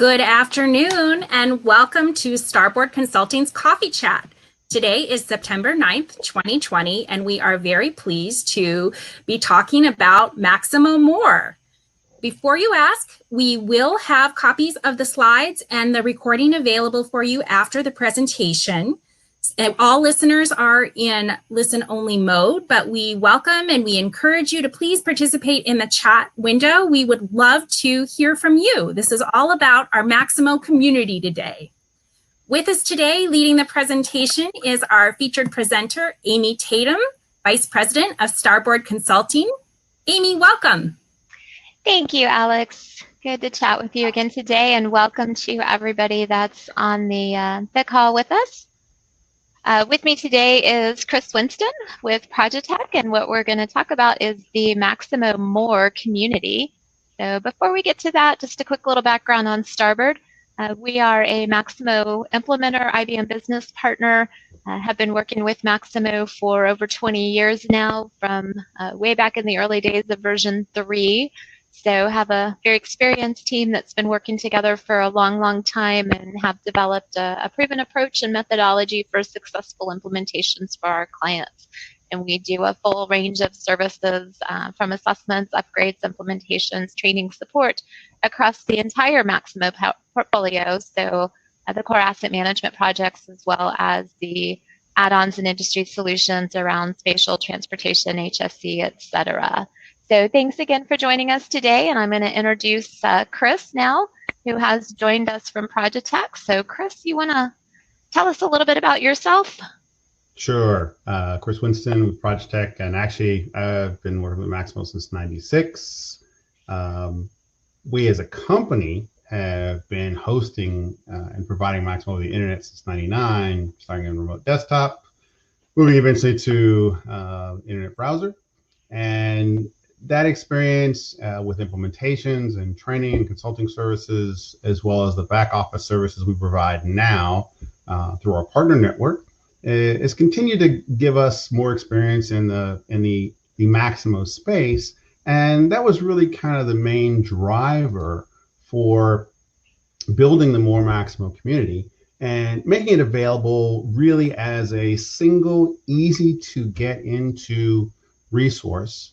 Good afternoon and welcome to Starboard Consulting's Coffee Chat. Today is September 9th, 2020, and we are very pleased to be talking about Maximo MORE. Before you ask, we will have copies of the slides and the recording available for you after the presentation. All listeners are in listen-only mode, but we welcome and we encourage you to please participate in the chat window. We would love to hear from you. This is all about our Maximo community today. With us today, leading the presentation is our featured presenter, Amy Tatum, Vice President of Starboard Consulting. Amy, welcome. Thank you, Alex. Good to chat with you again today, and welcome to everybody that's on the call with us. With me today is Chris Winston with Projetech, and what we're going to talk about is the Maximo MORE community. So before we get to that, just a quick little background on Starboard. We are a Maximo implementer, IBM business partner, have been working with Maximo for over 20 years now, from way back in the early days of version 3. So have a very experienced team that's been working together for a long time and have developed a proven approach and methodology for successful implementations for our clients. And we do a full range of services from assessments, upgrades, implementations, training, support across the entire Maximo portfolio. So the core asset management projects, as well as the add-ons and industry solutions around spatial, transportation, HSC, et cetera. So thanks again for joining us today, and I'm going to introduce Chris now, who has joined us from Projetech. So Chris, you want to tell us a little bit about yourself? Sure. Chris Winston with Projetech, and actually I've been working with Maximo since '96. We as a company have been hosting and providing Maximo over the internet since '99, starting on remote desktop, moving eventually to internet browser. And that experience with implementations and training and consulting services, as well as the back office services we provide now through our partner network, has continued to give us more experience in the Maximo space. And that was really kind of the main driver for building the MORE Maximo community and making it available really as a single, easy to get into resource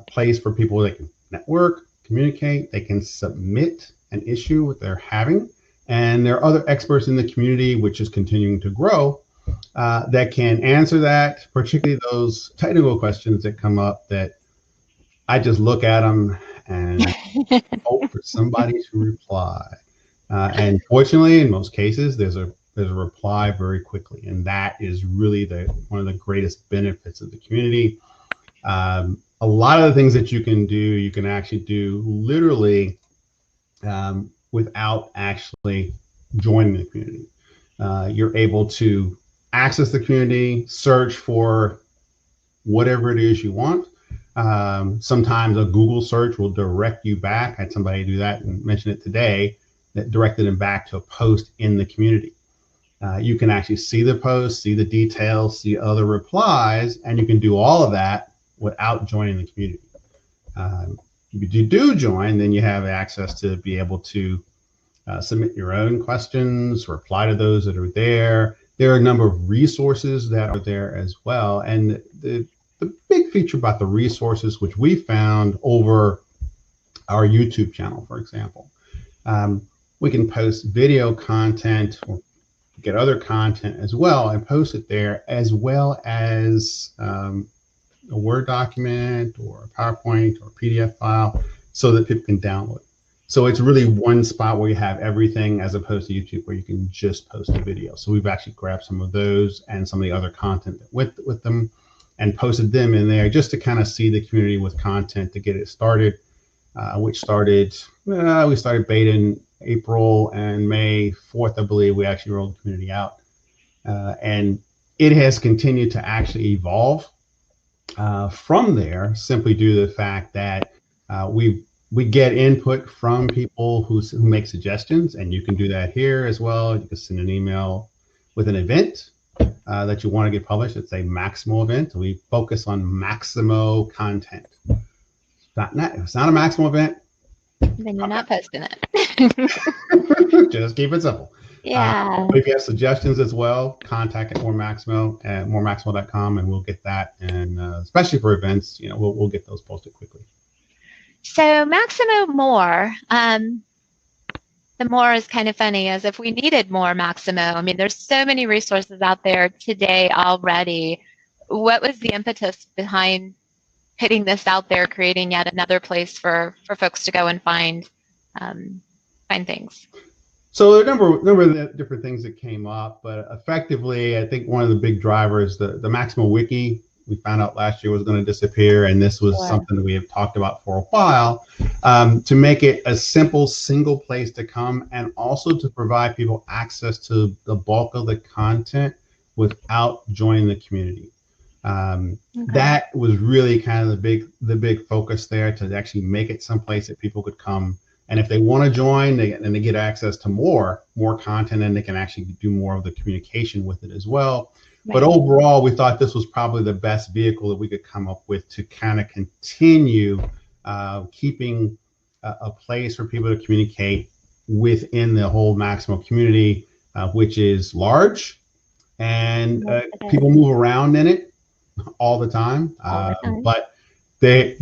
place for people that can network, communicate, they can submit an issue that they're having. And there are other experts in the community, which is continuing to grow, that can answer that, particularly those technical questions that come up that I just look at them and hope for somebody to reply. And fortunately, in most cases, there's a reply very quickly. And that is really one of the greatest benefits of the community. A lot of the things that you can actually do literally without actually joining the community. You're able to access the community, search for whatever it is you want. Sometimes a Google search will direct you back. I had somebody do that and mention it today, that directed them back to a post in the community. You can actually see the post, see the details, see other replies, and you can do all of that without joining the community. If you do join, then you have access to be able to submit your own questions, reply to those that are there. There are a number of resources that are there as well. And the big feature about the resources, which we found over our YouTube channel, for example, we can post video content or get other content as well and post it there, as well as a Word document or a PowerPoint or a PDF file, so that people can download. So it's really one spot where you have everything, as opposed to YouTube where you can just post a video. So we've actually grabbed some of those and some of the other content with them and posted them in there just to kind of see the community with content to get it started, we started beta in April, and May 4th, I believe, we actually rolled the community out. And it has continued to actually evolve from there, simply due to the fact that we get input from people who make suggestions, and you can do that here as well. You can send an email with an event that you want to get published. It's a Maximo event. We focus on Maximo content. It's not a Maximo event. Then you're not posting it. Just keep it simple. Yeah. If you have suggestions as well, contact at moremaximo@moremaximo.com, and we'll get that. And especially for events, we'll get those posted quickly. So Maximo MORE, the more is kind of funny, as if we needed more Maximo. I mean, there's so many resources out there today already. What was the impetus behind putting this out there, creating yet another place for folks to go and find things? So there are a number of different things that came up, but effectively, I think one of the big drivers, the Maximo Wiki, we found out last year was going to disappear, and this was something that we have talked about for a while, to make it a simple single place to come, and also to provide people access to the bulk of the content without joining the community. That was really kind of the big focus there, to actually make it someplace that people could come. And if they want to join, they get access to more content, and they can actually do more of the communication with it as well. Right. But overall, we thought this was probably the best vehicle that we could come up with to kind of continue keeping a place for people to communicate within the whole Maximo community, which is large, and people move around in it all the time. But they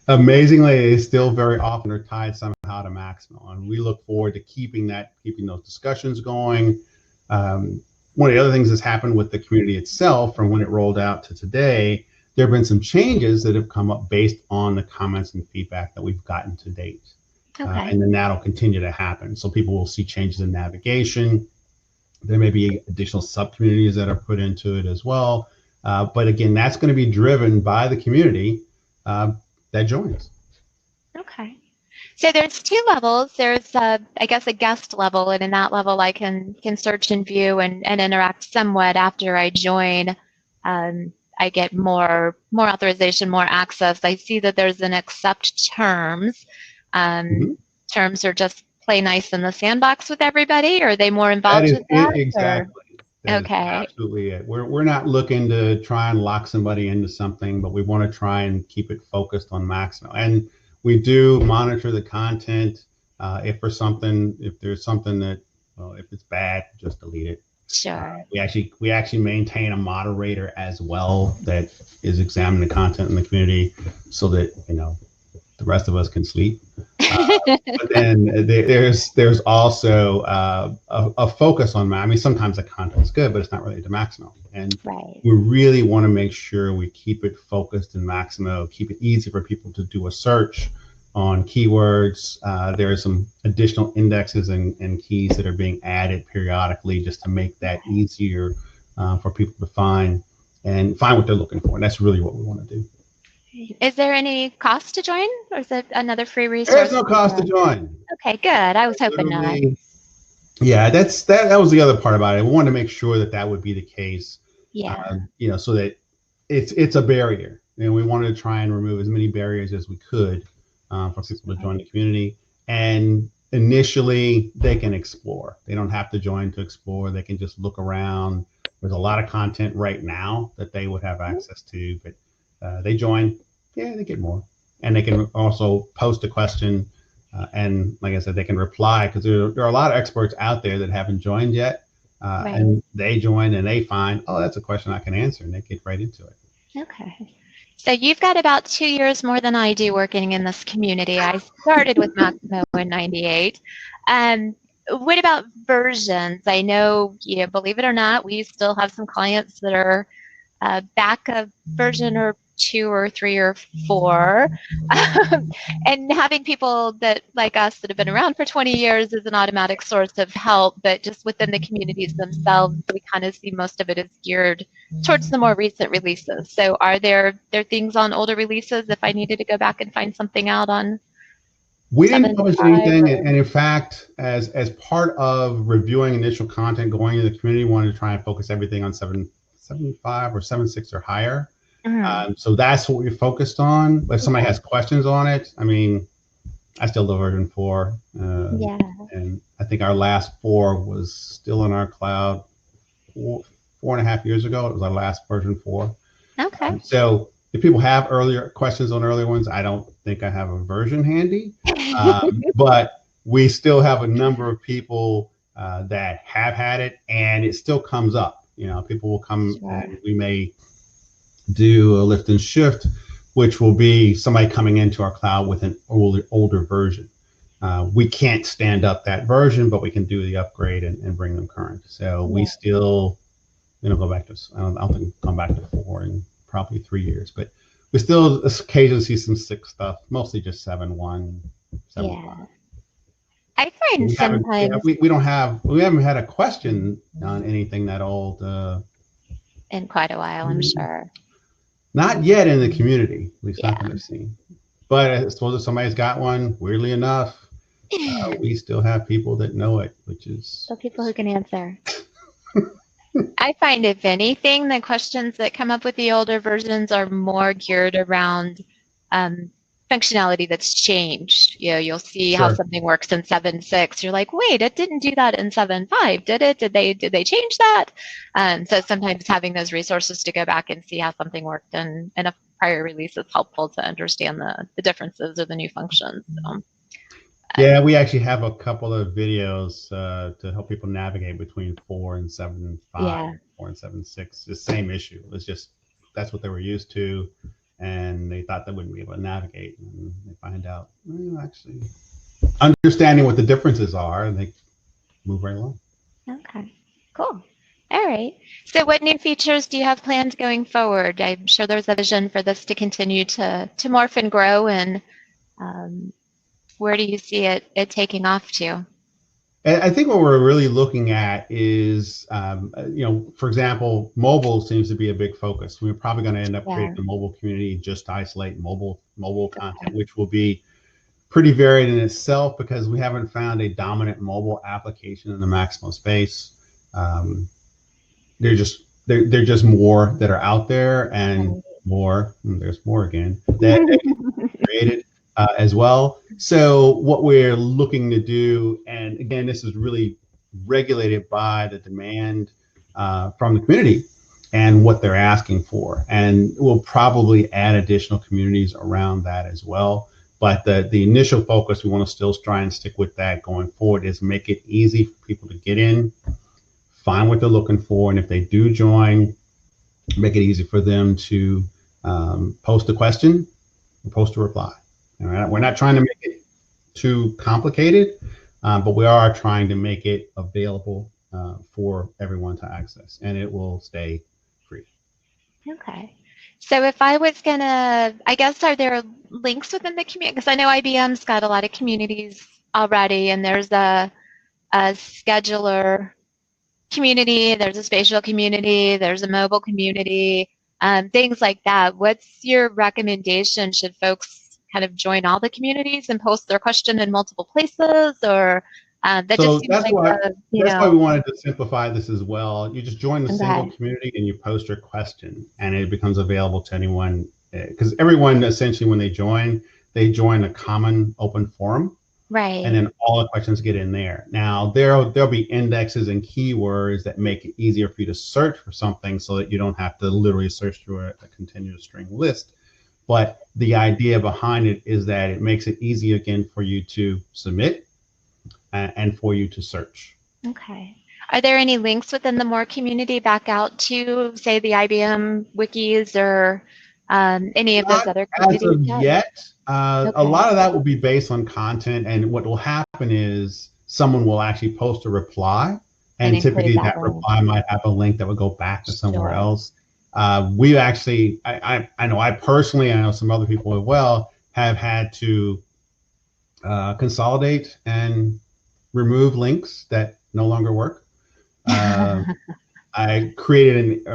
amazingly, still very often are tied somehow to Maximo, and we look forward to keeping those discussions going. One of the other things that's happened with the community itself, from when it rolled out to today, there have been some changes that have come up based on the comments and feedback that we've gotten to date. And then that'll continue to happen. So people will see changes in navigation. There may be additional sub-communities that are put into it as well. But again, that's going to be driven by the community that joins. Okay. So there's two levels. There's, I guess, a guest level, and in that level, I can search and view and interact somewhat after I join. I get more authorization, more access. I see that there's an accept terms. Terms are just play nice in the sandbox with everybody, or are they more involved with that? Exactly. Okay. Absolutely it. We're not looking to try and lock somebody into something, but we want to try and keep it focused on Maximo. And we do monitor the content. If there's something that, if it's bad, just delete it. Sure. We actually maintain a moderator as well that is examining the content in the community, so that the rest of us can sleep. But then there's also a focus on. I mean, sometimes the content's good, but it's not related to Maximo, and we really want to make sure we keep it focused in Maximo, keep it easy for people to do a search on keywords. There are some additional indexes and keys that are being added periodically, just to make that easier for people to find what they're looking for. And that's really what we want to do. Is there any cost to join, or is it another free resource? There's no cost to join. Okay, good. I was hoping not. Yeah, that was the other part about it. We wanted to make sure that would be the case. Yeah. So that it's a barrier. We wanted to try and remove as many barriers as we could for people to join the community. And initially, they can explore. They don't have to join to explore. They can just look around. There's a lot of content right now that they would have access to, but they join, they get more. And they can also post a question, and like I said, they can reply, because there are a lot of experts out there that haven't joined yet, and they join and they find, that's a question I can answer, and they get right into it. Okay. So you've got about 2 years more than I do working in this community. I started with Maximo in '98. What about versions? I know, believe it or not, we still have some clients that are back a version or 2 or 3 or 4, and having people that like us that have been around for 20 years is an automatic source of help, but just within the communities themselves, we kind of see most of it is geared towards the more recent releases. So are there things on older releases if I needed to go back and find something out on? We didn't publish anything, and in fact, as part of reviewing initial content going into the community, we wanted to try and focus everything on 7.5 or 7.6 or higher. So that's what we focused on. If somebody has questions on it, I mean, I still love version 4. And I think our last 4 was still in our cloud 4.5 years ago. It was our last version 4. Okay. So if people have earlier questions on earlier ones, I don't think I have a version handy, but we still have a number of people that have had it, and it still comes up. You know, people will come and we may do a lift and shift, which will be somebody coming into our cloud with an older version. We can't stand up that version, but we can do the upgrade and bring them current. So we still, go back to, I don't think we've gone back to 4 in probably 3 years, but we still occasionally see some 6 stuff, mostly just 7.1, 7.5. I find sometimes we haven't had a question on anything that old in quite a while, I'm sure. Not yet in the community, at least not that I've seen. But I suppose if somebody's got one, weirdly enough, we still have people that know it, which is still people who can answer. I find, if anything, the questions that come up with the older versions are more geared around functionality that's changed. You know, you'll see how something works in 7.6. You're like, wait, it didn't do that in 7.5, did it? Did they change that? So sometimes having those resources to go back and see how something worked in a prior release is helpful to understand the differences or the new functions. So, yeah, we actually have a couple of videos to help people navigate between 4 and 7.5, 4 and 7.6. The same issue. It's just that's what they were used to, and they thought they wouldn't be able to navigate, and they find out actually understanding what the differences are, and they move right along. Okay, cool. All right. So what new features do you have planned going forward? I'm sure there's a vision for this to continue to morph and grow, and where do you see it taking off to? I think what we're really looking at is, for example, mobile seems to be a big focus. We're probably going to end up creating a mobile community just to isolate mobile content, which will be pretty varied in itself because we haven't found a dominant mobile application in the Maximo space. They're just more that are out there, and there's more again that created as well. So what we're looking to do, and again, this is really regulated by the demand from the community and what they're asking for, and we'll probably add additional communities around that as well. But the initial focus, we want to still try and stick with that going forward, is make it easy for people to get in, find what they're looking for, and if they do join, make it easy for them to post a question or post a reply. All right? We're not trying to make it too complicated, but we are trying to make it available for everyone to access, and it will stay free. Okay. So if I was gonna, I guess, are there links within the community? Because I know IBM's got a lot of communities already, and there's a scheduler community, there's a spatial community, there's a mobile community, things like that. What's your recommendation? Should folks kind of join all the communities and post their question in multiple places, or that just seems that's like why we wanted to simplify this as well. You just join the single community and you post your question, and it becomes available to anyone, because everyone essentially, when they join a common open forum. Right. And then all the questions get in there. Now there'll be indexes and keywords that make it easier for you to search for something, so that you don't have to literally search through a continuous string list. But the idea behind it is that it makes it easy again for you to submit and for you to search. Okay. Are there any links within the MORE community back out to, say, the IBM wikis or any of those other communities? As of yet. A lot of that will be based on content, and what will happen is someone will actually post a reply, and typically that reply might have a link that would go back to somewhere else. We actually, I know I personally, I know some other people as well, have had to consolidate and remove links that no longer work. I created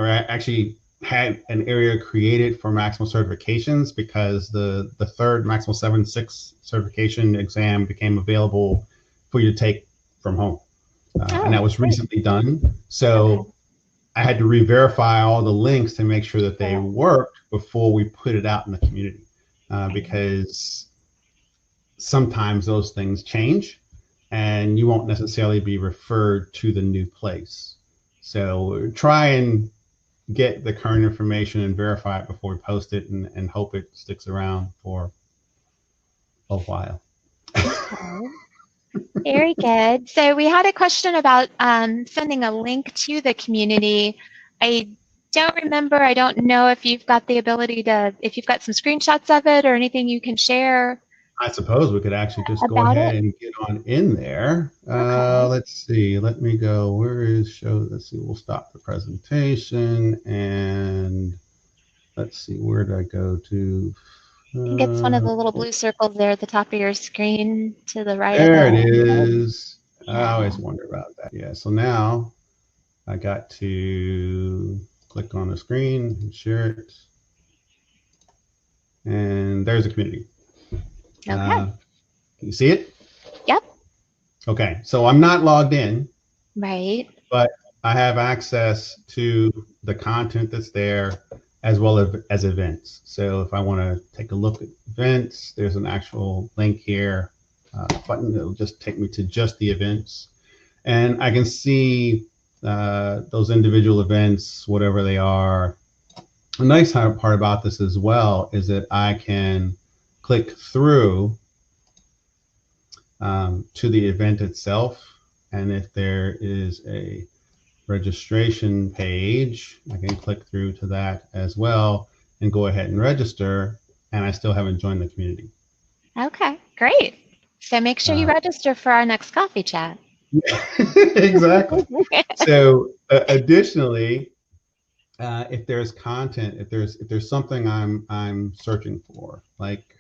had an area created for Maximo certifications, because the third Maximo 7.6 certification exam became available for you to take from home. And that was recently done. So I had to re-verify all the links to make sure that they worked before we put it out in the community, because sometimes those things change and you won't necessarily be referred to the new place. So try and get the current information and verify it before we post it, and hope it sticks around for a while. Very good. So we had a question about sending a link to the community. I don't remember. I don't know if you've got the ability to, if you've got some screenshots of it or anything you can share. I suppose we could actually just go About ahead it? and get on in there. Okay. Let's see. Let me go. Where is show? Let's see. We'll stop the presentation and let's see. Where did I go to? I think it's one of the little blue circles there at the top of your screen to the right of There it the. is. I Yeah. always wonder about that. Yeah. So now I got to click on the screen and share it. And there's the community. Okay. Can you see it? Yep. Okay. So I'm not logged in, Right. but I have access to the content that's there as well as events. So if I want to take a look at events, there's an actual link here, button that will just take me to just the events. And I can see those individual events, whatever they are. A nice part about this as well is that I can click through to the event itself. And if there is a registration page, I can click through to that as well and go ahead and register, and I still haven't joined the community. Okay. Great. So make sure you register for our next coffee chat. Yeah, exactly. So additionally, if there's content, if there's something I'm searching for, like,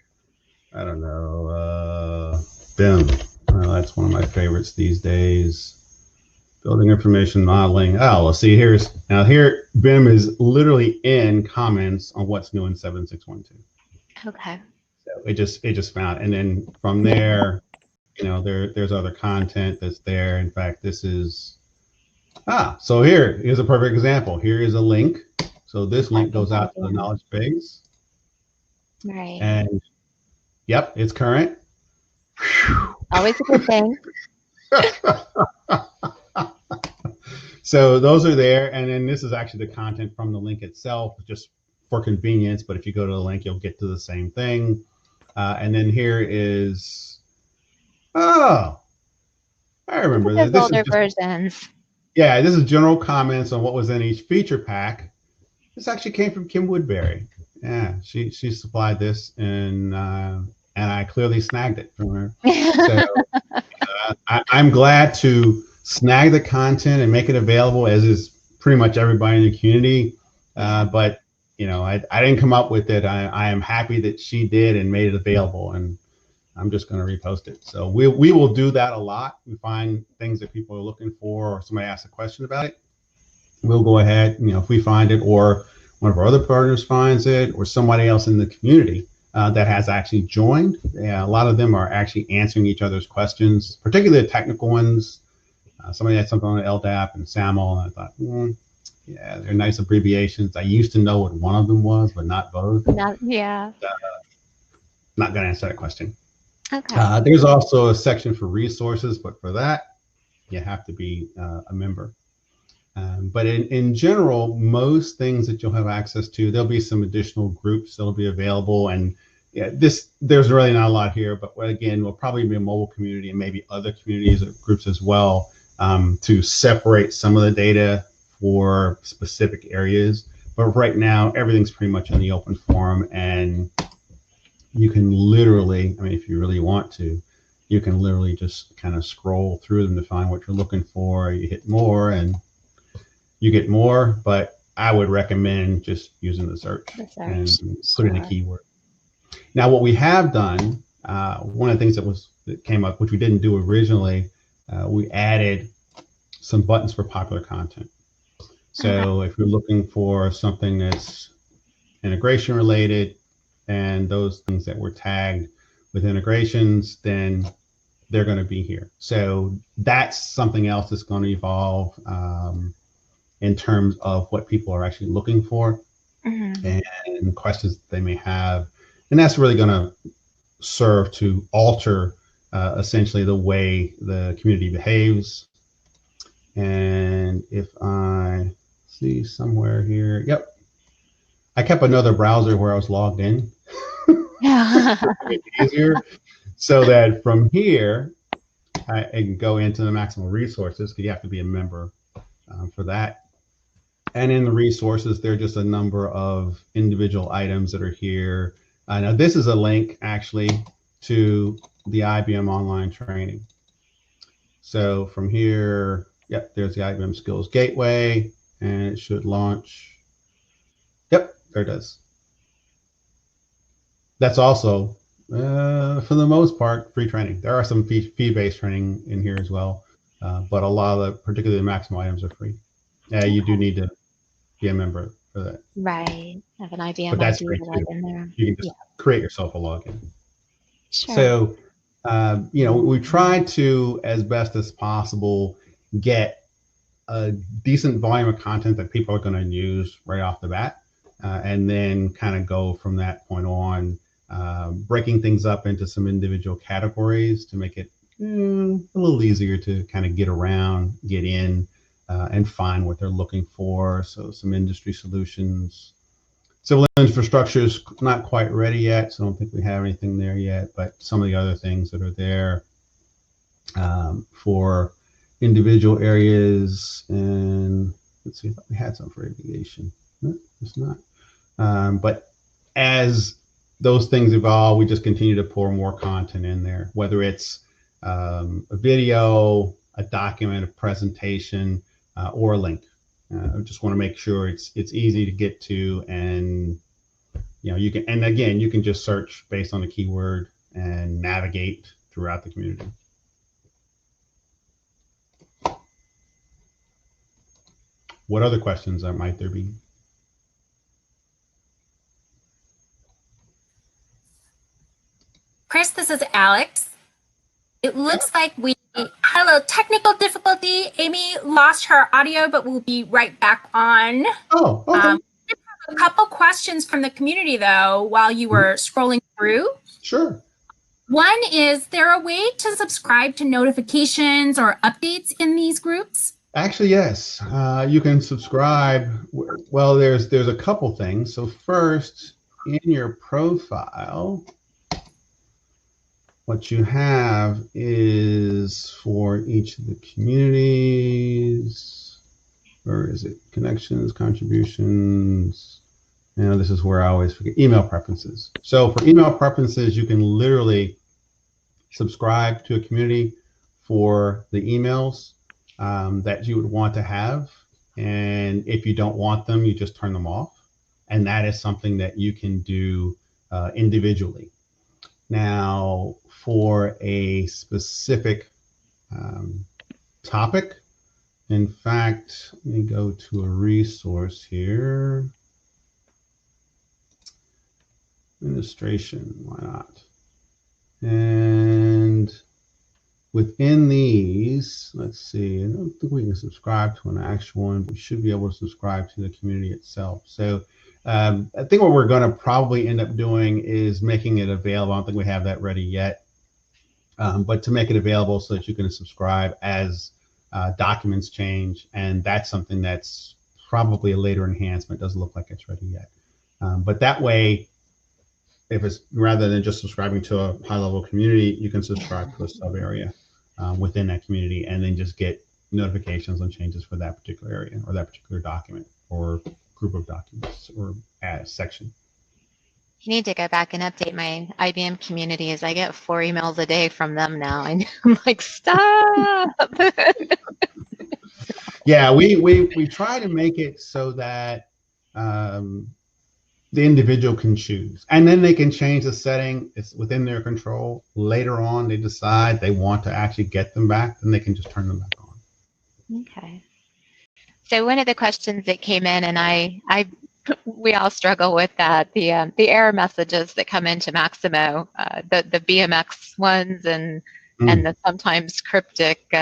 I don't know, BIM. Well, that's one of my favorites these days. Building information modeling. Oh, well, see, here BIM is literally in comments on what's new in 7612. Okay. So it just found, and then from there, there's other content that's there. In fact, this is so here's a perfect example. Here is a link. So this link goes out to the knowledge base. Right. And yep, it's current. Always a good thing. So those are there, and then this is actually the content from the link itself, just for convenience. But if you go to the link, you'll get to the same thing. And then here is, I remember Those this. older versions. Yeah, this is general comments on what was in each feature pack. This actually came from Kim Woodbury. Yeah, she supplied this, and I clearly snagged it from her. So I'm glad to snag the content and make it available, as is pretty much everybody in the community. But I didn't come up with it. I am happy that she did and made it available, and I'm just going to repost it. So we will do that a lot. We find things that people are looking for, or somebody asks a question about it. We'll go ahead, if we find it, or one of our other partners finds it, or somebody else in the community that has actually joined. Yeah, a lot of them are actually answering each other's questions, particularly the technical ones. Somebody had something on LDAP and SAML, and I thought, yeah, they're nice abbreviations. I used to know what one of them was, but not both. Yeah. Not going to answer that question. Okay. There's also a section for resources, but for that, you have to be a member. But in general, most things that you'll have access to, there'll be some additional groups that'll be available. And yeah, there's really not a lot here, but again, we'll probably be a mobile community and maybe other communities or groups as well, to separate some of the data for specific areas. But right now, everything's pretty much in the open forum, and you can literally, if you really want to, you can literally just kind of scroll through them to find what you're looking for. You hit more and you get more, but I would recommend just using the search and put in a keyword. Now, what we have done, one of the things that came up, which we didn't do originally, we added some buttons for popular content. So if you're looking for something that's integration related and those things that were tagged with integrations, then they're going to be here. So that's something else that's going to evolve in terms of what people are actually looking for and questions that they may have. And that's really going to serve to alter essentially the way the community behaves. And if I see somewhere here. Yep. I kept another browser where I was logged in. Yeah. It's easier. So that from here, I can go into the Maximo resources, because you have to be a member for that. And in the resources, there are just a number of individual items that are here. Now, this is a link actually to the IBM online training. So from here, yep, there's the IBM Skills Gateway, and it should launch. Yep, there it does. That's also, for the most part, free training. There are some fee-based training in here as well, but a lot of the, particularly the Maximo items, are free. You do need to be a member for that. Right. Have an IBM But that's ID free to log too. in there. You can just create yourself a login. Sure. So, you know, we try to, as best as possible, get a decent volume of content that people are going to use right off the bat, and then kind of go from that point on, breaking things up into some individual categories to make it a little easier to kind of get around, get in, and find what they're looking for. So some industry solutions. Civil infrastructure is not quite ready yet, so I don't think we have anything there yet, but some of the other things that are there for individual areas. And let's see if we had some for aviation. No, it's not. But as those things evolve, we just continue to pour more content in there, whether it's a video, a document, a presentation, or a link. I just want to make sure it's easy to get to, and you know, you can, and again, you can just search based on the keyword and navigate throughout the community. What other questions might there be? Chris, this is Alex. It looks like we had a little technical difficulty. Amy lost her audio, but we'll be right back on. Oh, okay. A couple questions from the community, though, while you were scrolling through. Sure. One, is there a way to subscribe to notifications or updates in these groups? Actually, yes. You can subscribe. Well, there's a couple things. So first, in your profile, what you have is for each of the communities. Where is it? Connections, contributions. You know, this is where I always forget. Email preferences. So for email preferences, you can literally subscribe to a community for the emails that you would want to have. And if you don't want them, you just turn them off. And that is something that you can do individually. Now, for a specific topic, in fact, let me go to a resource here. Administration, why not? And within these, let's see, I don't think we can subscribe to an actual one, but we should be able to subscribe to the community itself. So I think what we're going to probably end up doing is making it available. I don't think we have that ready yet, but to make it available so that you can subscribe as documents change. And that's something that's probably a later enhancement. Doesn't look like it's ready yet. But that way, if it's rather than just subscribing to a high-level community, you can subscribe to a sub area within that community, and then just get notifications on changes for that particular area or that particular document or group of documents or section. You need to go back and update my IBM communities. I get 4 emails a day from them now. And I'm like, stop. Yeah, we try to make it so that the individual can choose, and then they can change the setting. It's within their control. Later on, they decide they want to actually get them back, then they can just turn them back on. Okay. So one of the questions that came in, and we all struggle with that, the error messages that come into Maximo, the BMX ones and the sometimes cryptic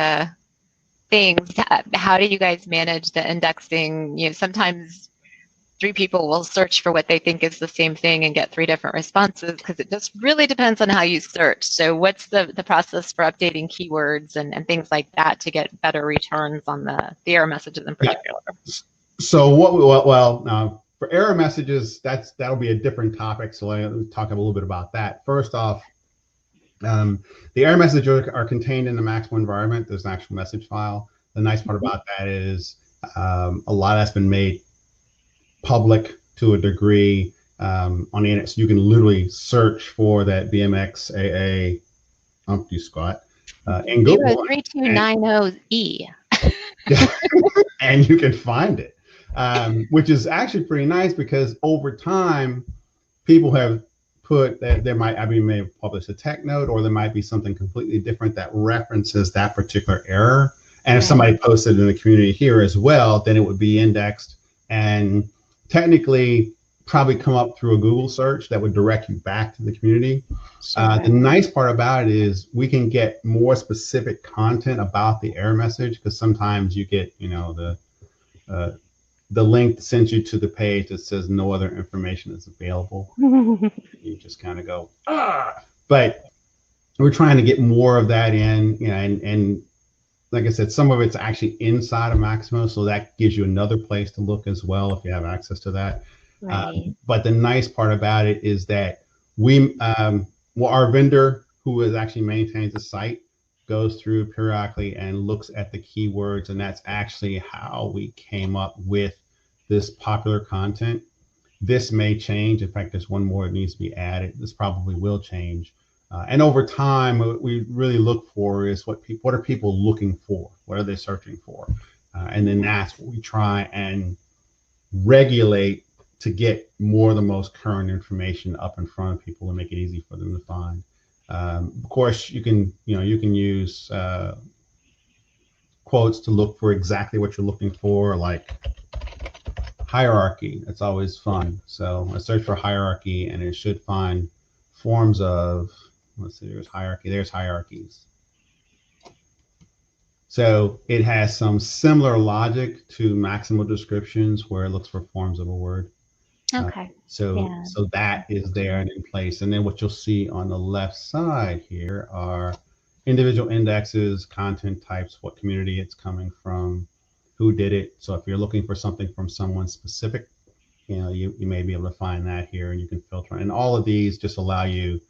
things. How do you guys manage the indexing? You know, sometimes 3 people will search for what they think is the same thing and get 3 different responses, because it just really depends on how you search. So what's the process for updating keywords and things like that to get better returns on the error messages in particular? So for error messages, that'll be a different topic. So let me talk a little bit about that. First off, the error messages are contained in the Maximo environment. There's an actual message file. The nice part about that is a lot that's been made public to a degree on the internet. So you can literally search for that BMXAA Umpty Squat in Google. 3290E. And you can find it, which is actually pretty nice because over time, people have put that may have published a tech note, or there might be something completely different that references that particular error. And if somebody posted in the community here as well, then it would be indexed and technically probably come up through a Google search that would direct you back to the community. Sure. The nice part about it is we can get more specific content about the error message, because sometimes you get, the link sends you to the page that says no other information is available. You just kind of go, ah. But we're trying to get more of that in, and like I said, some of it's actually inside of Maximo, so that gives you another place to look as well if you have access to that. Right. But the nice part about it is that our vendor, who actually maintains the site, goes through periodically and looks at the keywords, and that's actually how we came up with this popular content. This may change. In fact, there's one more that needs to be added. This probably will change. And over time, what we really look for is what are people looking for? What are they searching for? And then that's what we try and regulate to get more of the most current information up in front of people and make it easy for them to find. Of course, you can use quotes to look for exactly what you're looking for, like hierarchy. That's always fun. So I search for hierarchy, and it should find forms of, let's see, there's hierarchy, there's hierarchies. So it has some similar logic to Maximo descriptions, where it looks for forms of a word. Okay. So that is there and in place. And then what you'll see on the left side here are individual indexes, content types, what community it's coming from, who did it. So if you're looking for something from someone specific, you may be able to find that here, and you can filter. And all of these just allow you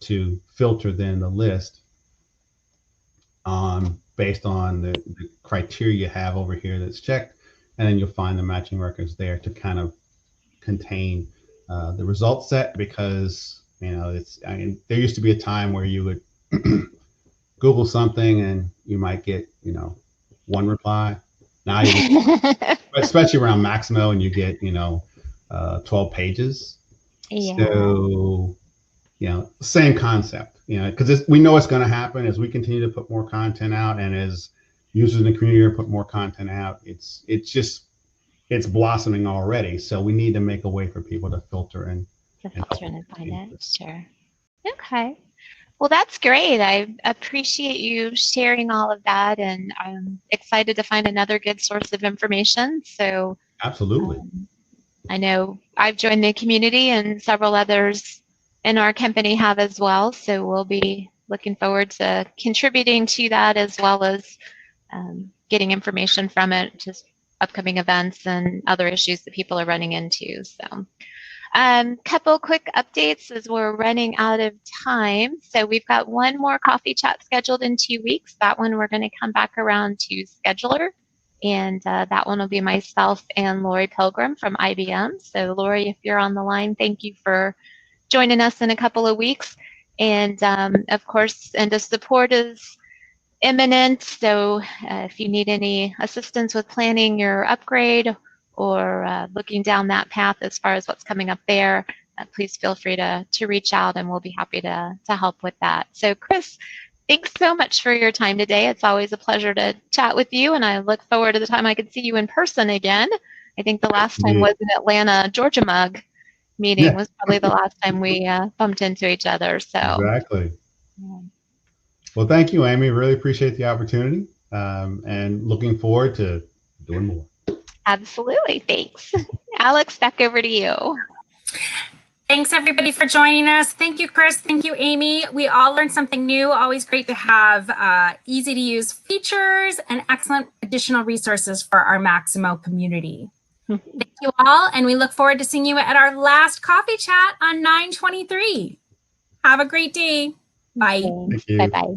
to filter then the list based on the criteria you have over here that's checked, and then you'll find the matching records there to kind of contain the result set, because there used to be a time where you would Google something and you might get one reply. Now especially around Maximo, and you get 12 pages. Yeah. So same concept, because we know it's going to happen as we continue to put more content out, and as users in the community put more content out, it's blossoming already. So we need to make a way for people to filter and find it. Sure. Okay. Well, that's great. I appreciate you sharing all of that, and I'm excited to find another good source of information. So absolutely. I know I've joined the community, and several others in our company have as well. So we'll be looking forward to contributing to that, as well as getting information from it, just upcoming events and other issues that people are running into. So couple quick updates as we're running out of time. So we've got one more coffee chat scheduled in 2 weeks. That one we're going to come back around to Scheduler, and that one will be myself and Lori Pilgrim from IBM. So Lori, if you're on the line, thank you for joining us in a couple of weeks. And of course, the support is imminent. So if you need any assistance with planning your upgrade, or looking down that path as far as what's coming up there, please feel free to reach out, and we'll be happy to help with that. So Chris, thanks so much for your time today. It's always a pleasure to chat with you, and I look forward to the time I could see you in person again. I think the last time was in Atlanta, Georgia Mug meeting was probably the last time we bumped into each other. So exactly. Well, thank you, Amy. Really appreciate the opportunity, and looking forward to doing more. Absolutely. Thanks. Alex, back over to you. Thanks, everybody, for joining us. Thank you, Chris. Thank you, Amy. We all learned something new. Always great to have easy-to-use features and excellent additional resources for our Maximo community. Thank you all, and we look forward to seeing you at our last coffee chat on 9/23. Have a great day. Bye. Thank you. Bye-bye.